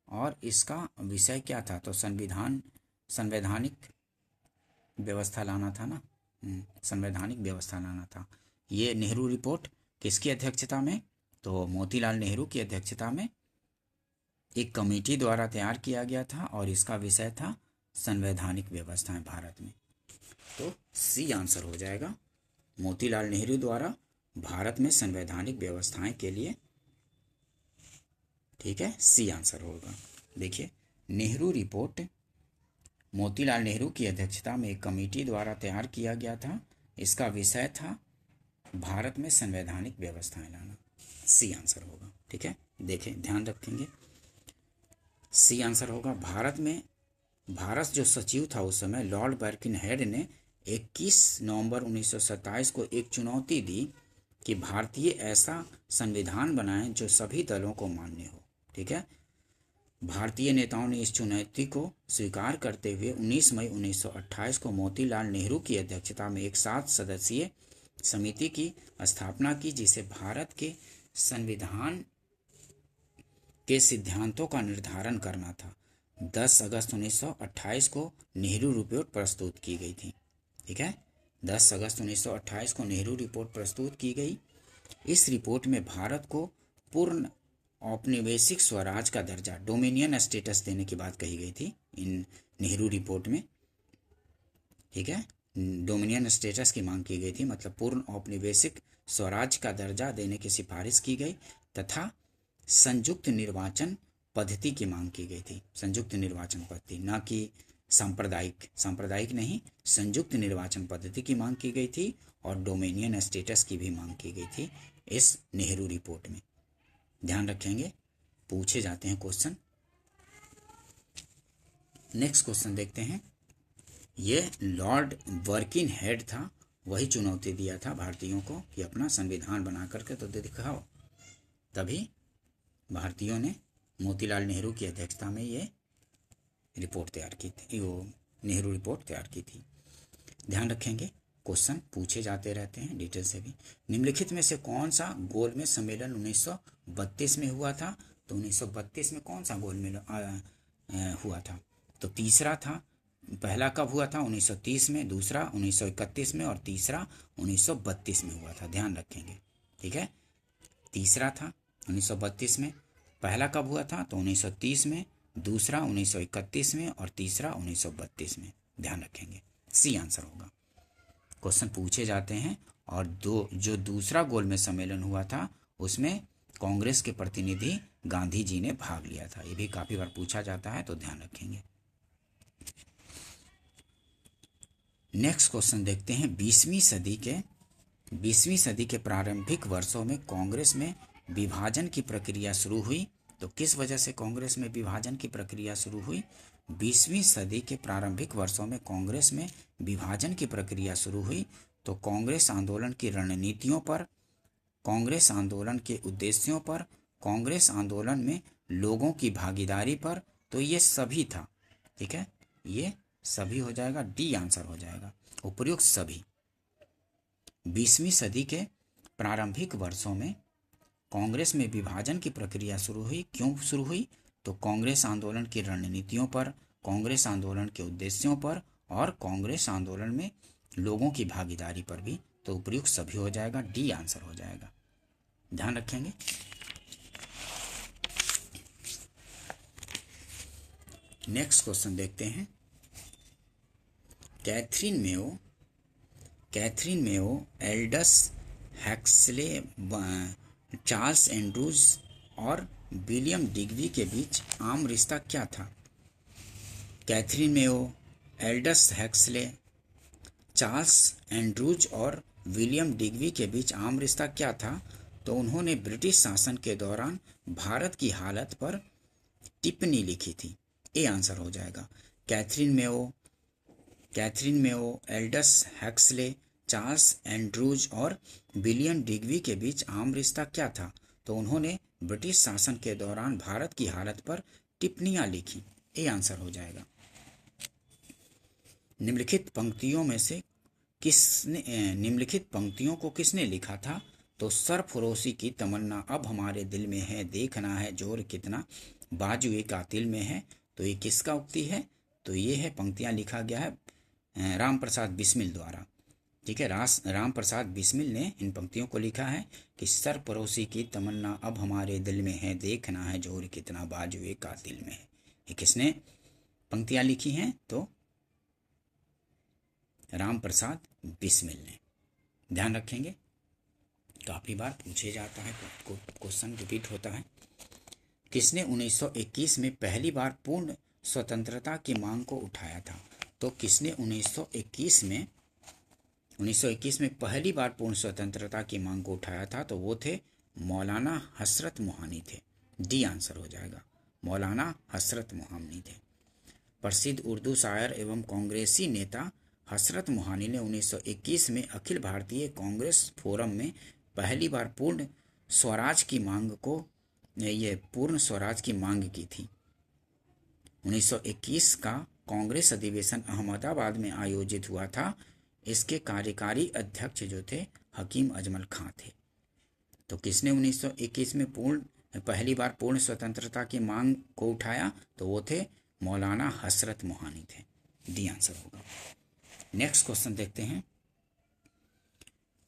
और इसका विषय क्या था? तो संवैधानिक व्यवस्था लाना था ना। संवैधानिक व्यवस्था लाना था। ये नेहरू रिपोर्ट किसकी अध्यक्षता में? तो मोतीलाल नेहरू की अध्यक्षता में एक कमेटी द्वारा तैयार किया गया था और इसका विषय था संवैधानिक व्यवस्थाएं भारत में। तो सी आंसर हो जाएगा। मोतीलाल नेहरू द्वारा भारत में संवैधानिक व्यवस्थाएं के लिए। ठीक है। सी आंसर होगा। देखिए, नेहरू रिपोर्ट मोतीलाल नेहरू की अध्यक्षता में एक कमेटी द्वारा तैयार किया गया था। इसका विषय था भारत में संवैधानिक व्यवस्थाएं लाना। सी आंसर होगा। ठीक है। देखें, ध्यान रखेंगे। सी आंसर होगा। भारत जो सचिव था उस समय लॉर्ड बर्किनहेड ने 21 नवंबर 1927 को एक चुनौती दी कि भारतीय ऐसा संविधान बनाएं जो सभी दलों को मान्य हो। ठीक है। भारतीय नेताओं ने इस चुनौती को स्वीकार करते हुए 19 मई 1928 को मोतीलाल नेहरू की अध्यक्षता में एक 7 सदस्यीय समिति की स्थापना की, जिसे भारत के संविधान के सिद्धांतों का निर्धारण करना था। 10 अगस्त 1928 को नेहरू रिपोर्ट प्रस्तुत की गई थी। ठीक है। 10 अगस्त 1928 को नेहरू रिपोर्ट प्रस्तुत की गई। इस रिपोर्ट में भारत को पूर्ण औपनिवेशिक स्वराज का दर्जा, डोमिनियन स्टेटस देने की बात कही गई थी इन नेहरू रिपोर्ट में। ठीक है। डोमिनियन स्टेटस की मांग की गई थी, मतलब पूर्ण औपनिवेशिक स्वराज का दर्जा देने की सिफारिश की गई तथा संयुक्त निर्वाचन पद्धति की मांग की गई थी। संयुक्त निर्वाचन पद्धति, ना कि सांप्रदायिक नहीं, संयुक्त निर्वाचन पद्धति की मांग की गई थी और डोमिनियन स्टेटस की भी मांग की गई थी इस नेहरू रिपोर्ट में। ध्यान रखेंगे, पूछे जाते हैं क्वेश्चन। नेक्स्ट क्वेश्चन देखते हैं। ये लॉर्ड बर्किनहेड था, वही चुनौती दिया था भारतीयों को कि अपना संविधान बना करके तो दिखाओ। तभी भारतीयों ने मोतीलाल नेहरू की अध्यक्षता में ये रिपोर्ट तैयार की थी, वो नेहरू रिपोर्ट तैयार की थी। ध्यान रखेंगे। क्वेश्चन पूछे जाते रहते हैं डिटेल से भी। निम्नलिखित में से कौन सा गोलमेज सम्मेलन 1932 में हुआ था? तो 1932 में कौन सा गोलमेज हुआ था? तो तीसरा था। पहला कब हुआ था? 1930 में, दूसरा 1931 में और तीसरा 1932 में हुआ था। ध्यान रखेंगे, ठीक है। तीसरा था 1932 में, पहला कब हुआ था? तो 1930 में, दूसरा 1931 में और तीसरा 1932 में। ध्यान रखेंगे, सी आंसर होगा। क्वेश्चन पूछे जाते हैं। और जो दूसरा गोलमेज सम्मेलन हुआ था उसमें कांग्रेस के प्रतिनिधि गांधी जी ने भाग लिया था। ये भी काफी बार पूछा जाता है, तो ध्यान रखेंगे। नेक्स्ट क्वेश्चन देखते हैं। 20वीं सदी के प्रारंभिक वर्षों में कांग्रेस में विभाजन की प्रक्रिया शुरू हुई। तो किस वजह से कांग्रेस में विभाजन की प्रक्रिया शुरू हुई? 20वीं सदी के प्रारंभिक वर्षों में कांग्रेस में विभाजन की प्रक्रिया शुरू हुई। तो कांग्रेस आंदोलन की रणनीतियों पर, कांग्रेस आंदोलन के उद्देश्यों पर, कांग्रेस आंदोलन में लोगों की भागीदारी पर। तो ये सभी था, ठीक है, ये सभी हो जाएगा, डी आंसर हो जाएगा, उपयुक्त सभी। 20वीं सदी के प्रारंभिक वर्षों में कांग्रेस में विभाजन की प्रक्रिया शुरू हुई। क्यों शुरू हुई? तो कांग्रेस आंदोलन की रणनीतियों पर, कांग्रेस आंदोलन के उद्देश्यों पर और कांग्रेस आंदोलन में लोगों की भागीदारी पर भी। तो उपयुक्त सभी हो जाएगा, डी आंसर हो जाएगा। ध्यान रखेंगे। नेक्स्ट क्वेश्चन देखते हैं। Catherine Mayo, Aldous Huxley, Charles Andrews और विलियम डिग्बी के बीच आम रिश्ता क्या था? Catherine Mayo, Aldous Huxley, Charles Andrews और विलियम डिग्बी के बीच आम रिश्ता क्या था? तो उन्होंने ब्रिटिश शासन के दौरान भारत की हालत पर टिप्पणी लिखी थी। ए आंसर हो जाएगा। Catherine Mayo, Aldous Huxley, Charles Andrews और विलियम डिग्बी के बीच आम रिश्ता क्या था? तो उन्होंने ब्रिटिश शासन के दौरान भारत की हालत पर टिप्पणियां लिखी। ए आंसर हो जाएगा। निम्नलिखित पंक्तियों को किसने लिखा था? तो सरफरोशी की तमन्ना अब हमारे दिल में है, देखना है जोर कितना बाजुए कातिल में है। तो ये किसका उक्ति है? तो ये है, पंक्तियां लिखा गया है राम प्रसाद बिस्मिल द्वारा, ठीक है। राम प्रसाद बिस्मिल ने इन पंक्तियों को लिखा है कि सरफरोशी की तमन्ना अब हमारे दिल में है, देखना है जोर कितना बाजुए कातिल में है। ये किसने पंक्तियां लिखी हैं? तो राम प्रसाद बिस्मिल ने। ध्यान रखेंगे, काफी बार पूछे जाता है, क्वेश्चन रिपीट होता है। किसने 1921 में पहली बार पूर्ण स्वतंत्रता की मांग को उठाया था? तो किसने 1921 में पहली बार पूर्ण स्वतंत्रता की मांग को उठाया था? तो वो थे मौलाना हसरत मोहानी थे। डी आंसर हो जाएगा, मौलाना हसरत मोहानी थे। प्रसिद्ध उर्दू शायर एवं कांग्रेसी नेता हसरत मोहानी ने 1921 में अखिल भारतीय कांग्रेस फोरम में पहली बार पूर्ण स्वराज की मांग की थी। 1921 का कांग्रेस अधिवेशन अहमदाबाद में आयोजित हुआ था। इसके कार्यकारी अध्यक्ष जो थे हकीम अजमल खां थे। तो किसने 1921 में पहली बार पूर्ण स्वतंत्रता की मांग को उठाया? तो वो थे मौलाना हसरत मोहानी थे। डी आंसर होगा। नेक्स्ट क्वेश्चन देखते हैं।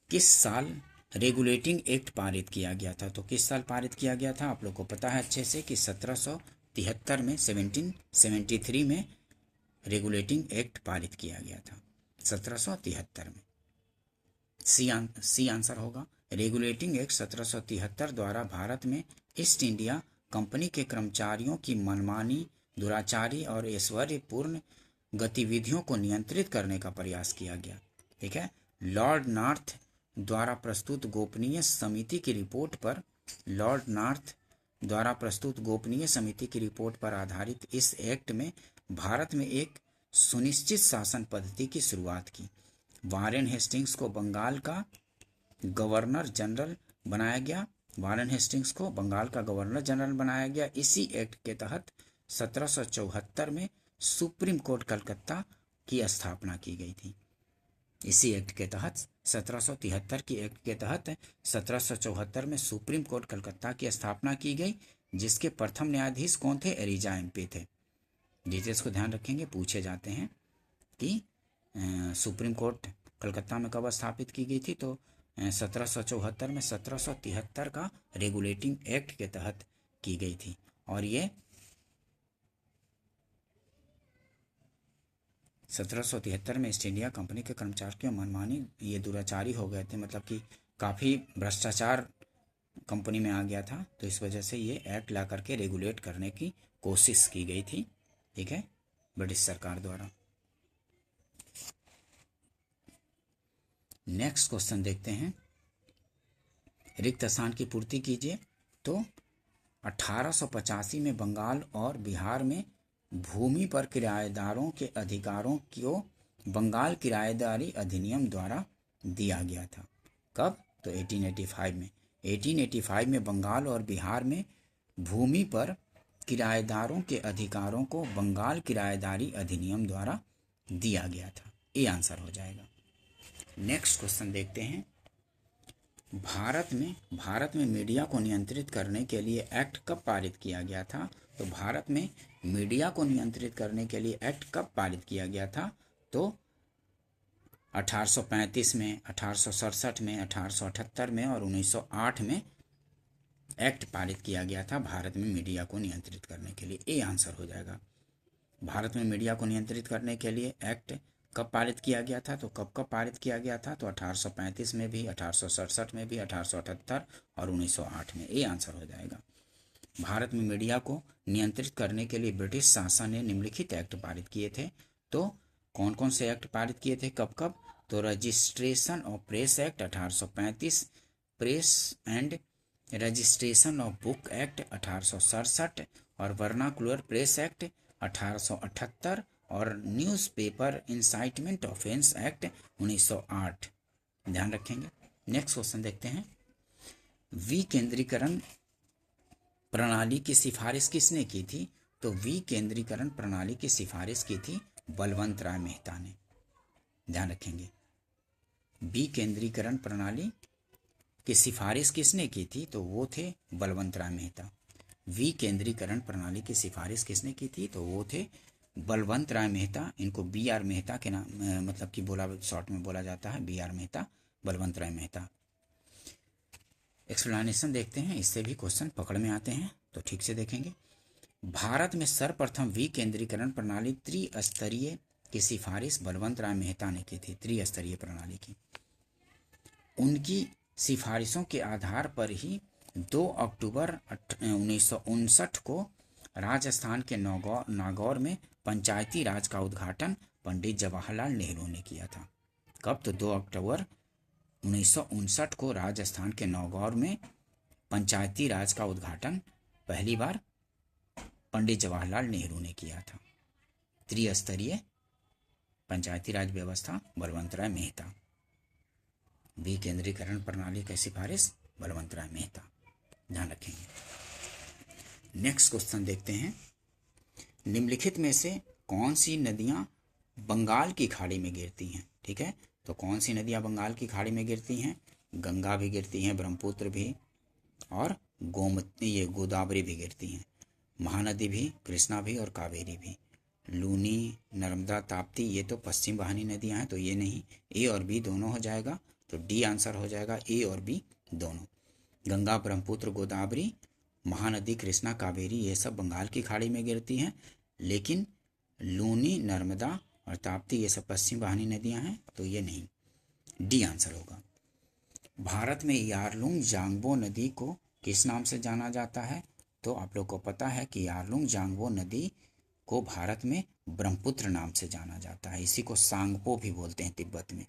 किस साल रेगुलेटिंग एक्ट पारित किया गया था? तो किस साल पारित किया गया था? आप लोग को पता है अच्छे से कि 1773 में 1773 में रेगुलेटिंग एक्ट पारित किया गया था, 1773 में। सी आंसर होगा। रेगुलेटिंग एक्ट 1773 द्वारा भारत में ईस्ट इंडिया कंपनी के कर्मचारियों की मनमानी, दुराचारी और ऐश्वर्यपूर्ण गतिविधियों को नियंत्रित करने का प्रयास किया गया, ठीक है। लॉर्ड नॉर्थ द्वारा प्रस्तुत गोपनीय समिति की रिपोर्ट पर आधारित इस एक्ट में भारत में एक सुनिश्चित शासन पद्धति की शुरुआत की। वारेन हेस्टिंग्स को बंगाल का गवर्नर जनरल बनाया गया। इसी एक्ट के तहत 1774 में सुप्रीम कोर्ट कलकत्ता की स्थापना की गई थी। इसी एक्ट के तहत 1773 की एक्ट के तहत 1774 में सुप्रीम कोर्ट कलकत्ता की स्थापना की गई, जिसके प्रथम न्यायाधीश कौन थे? एलिजा एमपी थे। डिटेल्स को ध्यान रखेंगे, पूछे जाते हैं कि सुप्रीम कोर्ट कलकत्ता में कब स्थापित की गई थी, तो 1774 में 1773 का रेगुलेटिंग एक्ट के तहत की गई थी। और ये 1773 में ईस्ट इंडिया कंपनी के कर्मचारियों की मनमानी, ये दुराचारी हो गए थे, मतलब कि काफ़ी भ्रष्टाचार कंपनी में आ गया था, तो इस वजह से ये एक्ट ला करके रेगुलेट करने की कोशिश की गई थी, ठीक है, ब्रिटिश सरकार द्वारा। नेक्स्ट क्वेश्चन देखते हैं, रिक्त स्थान की पूर्ति कीजिए। तो 1885 में बंगाल और बिहार में भूमि पर किराएदारों के अधिकारों को बंगाल किराएदारी अधिनियम द्वारा दिया गया था। कब? तो 1885 में। 1885 में बंगाल और बिहार में भूमि पर किराएदारों के अधिकारों को बंगाल किराएदारी अधिनियम द्वारा दिया गया था। ये आंसर हो जाएगा। नेक्स्ट क्वेश्चन देखते हैं, भारत में मीडिया को नियंत्रित करने के लिए एक्ट कब पारित किया गया था? तो भारत में मीडिया को नियंत्रित करने के लिए एक्ट कब पारित किया गया था? तो 1835 में, 1867 में, 1878 में और 1908 में एक्ट पारित किया गया था भारत में मीडिया को नियंत्रित करने के लिए। ये आंसर हो जाएगा। भारत में मीडिया को नियंत्रित करने के लिए एक्ट कब पारित किया गया था? तो कब पारित किया गया था? तो 1835 में भी, 1867 में भी, 1878 और 1908 में। ये आंसर हो जाएगा। भारत में मीडिया को नियंत्रित करने के लिए ब्रिटिश शासन ने निम्नलिखित एक्ट पारित किए थे। तो कौन कौन से एक्ट पारित किए थे, कब कब? तो registration of press act 1835, press and registration of book act 1867 और वर्नाकुलर प्रेस एक्ट 1878 और न्यूज़पेपर इंसाइटमेंट ऑफेंस एक्ट 1908। ध्यान रखेंगे। नेक्स्ट क्वेश्चन देखते हैं, विकेंद्रीकरण प्रणाली की सिफारिश किसने की थी? तो विकेंद्रीकरण प्रणाली की सिफारिश की थी बलवंत राय मेहता ने। ध्यान रखेंगे, विकेंद्रीकरण प्रणाली की सिफारिश किसने की थी? तो वो थे बलवंत राय मेहता। विकेंद्रीकरण प्रणाली की सिफारिश किसने की थी? तो वो थे बलवंत राय मेहता। इनको BR मेहता के नाम मतलब कि शॉर्ट में बोला जाता है, BR मेहता, बलवंत राय मेहता। एक्सप्लेनेशन देखते हैं, इससे भी क्वेश्चन पकड़ में आते हैं, तो ठीक से देखेंगे। भारत में सर्वप्रथम विकेंद्रीकरण प्रणाली त्रिस्तरीय की सिफारिश बलवंत राय मेहता ने की थी, त्रिस्तरीय प्रणाली की। उनकी सिफारिशों के आधार पर ही 2 अक्टूबर 1959 को राजस्थान के नागौर में पंचायती राज का उद्घाटन पंडित जवाहरलाल नेहरू ने किया था। कब? तो 2 अक्टूबर 1959 को राजस्थान के नागौर में पंचायती राज का उद्घाटन पहली बार पंडित जवाहरलाल नेहरू ने किया था। त्रिस्तरीय पंचायती राज व्यवस्था बलवंत राय मेहता। विकेंद्रीकरण प्रणाली की सिफारिश बलवंत राय मेहता। ध्यान रखेंगे। नेक्स्ट क्वेश्चन देखते हैं, निम्नलिखित में से कौन सी नदियां बंगाल की खाड़ी में गिरती हैं? ठीक है, तो कौन सी नदियां बंगाल की खाड़ी में गिरती हैं? गंगा भी गिरती हैं, ब्रह्मपुत्र भी, और गोदावरी भी गिरती हैं। महानदी भी, कृष्णा भी और कावेरी भी। लूनी, नर्मदा, ताप्ती, ये तो पश्चिम वाहिनी नदियां हैं, तो ये नहीं। ए और बी दोनों हो जाएगा, तो डी आंसर हो जाएगा, ए और बी दोनों। गंगा, ब्रह्मपुत्र, गोदावरी, महानदी, कृष्णा, कावेरी, ये सब बंगाल की खाड़ी में गिरती हैं, लेकिन लूनी, नर्मदा और ताप्ती ये सब पश्चिम वाहिनी नदियां हैं, तो ये नहीं। डी आंसर होगा। भारत में यारलुंग जांगबो नदी को किस नाम से जाना जाता है? तो आप लोग को पता है कि यारलुंग जांगबो नदी को भारत में ब्रह्मपुत्र नाम से जाना जाता है। इसी को सांगपो भी बोलते हैं तिब्बत में।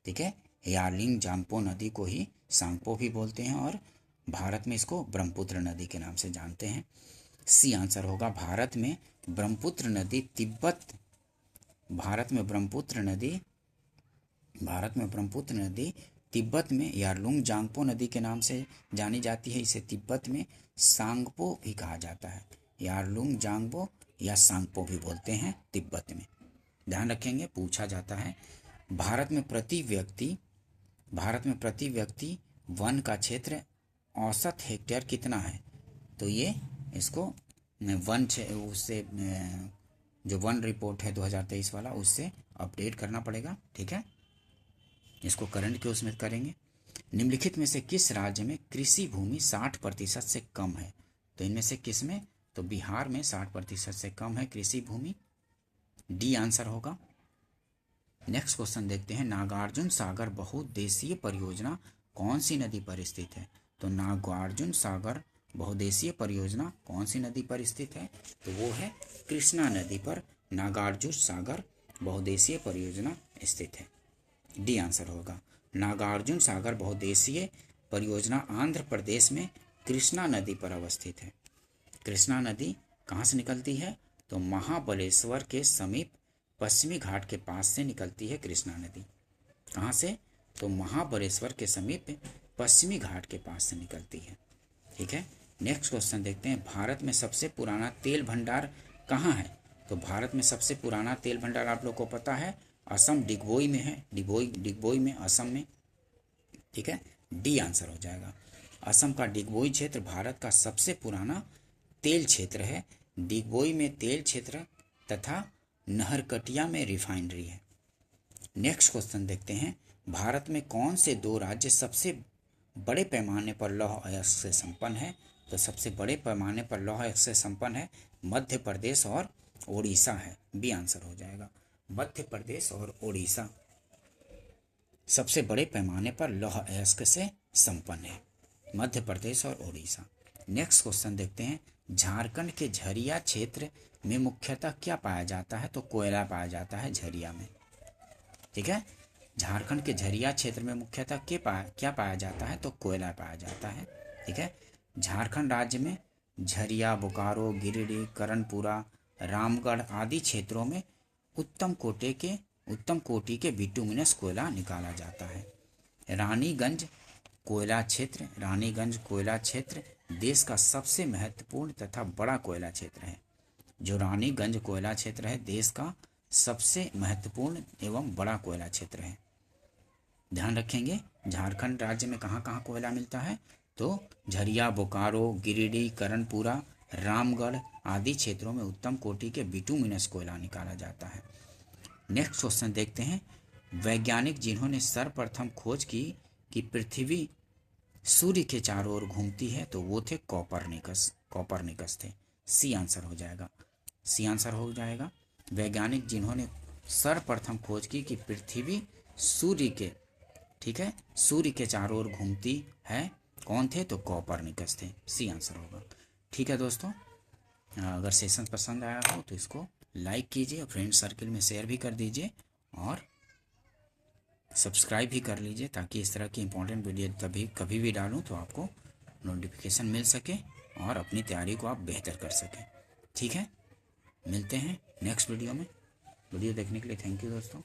ठीक है, यारलुंग जांगपो नदी को ही सांगपो भी बोलते हैं और भारत में इसको ब्रह्मपुत्र नदी के नाम से जानते हैं। सी आंसर होगा। भारत में ब्रह्मपुत्र नदी तिब्बत में यारलुंग जांगपो नदी के नाम से जानी जाती है। इसे तिब्बत में सांगपो भी कहा जाता है। यारलुंग जांगपो या सांगपो भी बोलते हैं तिब्बत में। ध्यान रखेंगे, पूछा जाता है भारत में प्रति व्यक्ति वन का क्षेत्र औसत हेक्टेयर कितना है? तो ये इसको उससे जो वन रिपोर्ट है 2023 वाला, उससे अपडेट करना पड़ेगा। ठीक है, इसको करंट के उसमें करेंगे। निम्नलिखित में से किस राज्य में कृषि भूमि 60% से कम है? तो इनमें से किस में? तो बिहार में 60% से कम है कृषि भूमि, डी आंसर होगा। नेक्स्ट क्वेश्चन देखते हैं, नागार्जुन सागर बहुउद्देशीय परियोजना कौन सी नदी पर स्थित है? तो नागार्जुन सागर बहुउद्देशीय परियोजना कौन सी नदी पर स्थित है? तो वो है कृष्णा नदी पर नागार्जुन सागर बहुउद्देशीय परियोजना स्थित है, डी आंसर होगा। नागार्जुन सागर बहुउद्देशीय परियोजना आंध्र प्रदेश में कृष्णा नदी पर अवस्थित है। कृष्णा नदी कहाँ से निकलती है? तो महाबलेश्वर के समीप पश्चिमी घाट के पास से निकलती है कृष्णा नदी। कहाँ से? तो महाबलेश्वर के समीप पश्चिमी घाट के पास से निकलती है। ठीक है, नेक्स्ट क्वेश्चन देखते हैं, भारत में सबसे पुराना तेल भंडार कहाँ है? तो भारत में सबसे पुराना तेल भंडार आप लोग को पता है, असम डिगबोई में है, डिगबोई में, असम में। ठीक है, डी आंसर हो जाएगा। असम का डिगबोई क्षेत्र भारत का सबसे पुराना तेल क्षेत्र है। डिगबोई में तेल क्षेत्र तथा नहरकटिया में रिफाइनरी है। नेक्स्ट क्वेश्चन देखते हैं, भारत में कौन से दो राज्य सबसे बड़े पैमाने पर लौह अयस्क से संपन्न है? तो सबसे बड़े पैमाने पर लौह अयस्क से संपन्न है मध्य प्रदेश और ओडिशा है, बी आंसर हो जाएगा। मध्य प्रदेश और ओडिशा सबसे बड़े पैमाने पर लौह अयस्क से संपन्न है, मध्य प्रदेश और ओडिशा। नेक्स्ट क्वेश्चन देखते हैं, झारखंड के झरिया क्षेत्र में मुख्यतः क्या पाया जाता है? तो कोयला पाया जाता है झरिया में। ठीक है, झारखंड के झरिया क्षेत्र में मुख्यतः क्या पाया जाता है? तो कोयला पाया जाता है। ठीक है, झारखंड राज्य में झरिया, बोकारो, गिरिडीह, कर्णपुरा, रामगढ़ आदि क्षेत्रों में उत्तम कोटि के बिटुमिनस कोयला निकाला जाता है। रानीगंज कोयला क्षेत्र देश का सबसे महत्वपूर्ण तथा बड़ा कोयला क्षेत्र है। जो रानीगंज कोयला क्षेत्र है देश का सबसे महत्वपूर्ण एवं बड़ा कोयला क्षेत्र है। ध्यान रखेंगे, झारखंड राज्य में कहाँ कहाँ कोयला मिलता है? तो झरिया, बोकारो, गिरिडीह, कर्णपुरा, रामगढ़ आदि क्षेत्रों में उत्तम कोटि के बिटुमिनस कोयला निकाला जाता है। नेक्स्ट क्वेश्चन देखते हैं, वैज्ञानिक जिन्होंने सर्वप्रथम खोज की कि पृथ्वी सूर्य के चारों ओर घूमती है, तो वो थे कॉपरनिकस थे, सी आंसर हो जाएगा। वैज्ञानिक जिन्होंने सर्वप्रथम खोज की कि पृथ्वी सूर्य के चारों ओर घूमती है, कौन थे? तो कॉपरनिकस थे, सी आंसर होगा। ठीक है दोस्तों, अगर सेशन पसंद आया हो तो इसको लाइक कीजिए, फ्रेंड सर्किल में शेयर भी कर दीजिए और सब्सक्राइब भी कर लीजिए, ताकि इस तरह की इंपॉर्टेंट वीडियो कभी भी डालूं तो आपको नोटिफिकेशन मिल सके और अपनी तैयारी को आप बेहतर कर सकें। ठीक है, मिलते हैं नेक्स्ट वीडियो में। वीडियो देखने के लिए थैंक यू दोस्तों।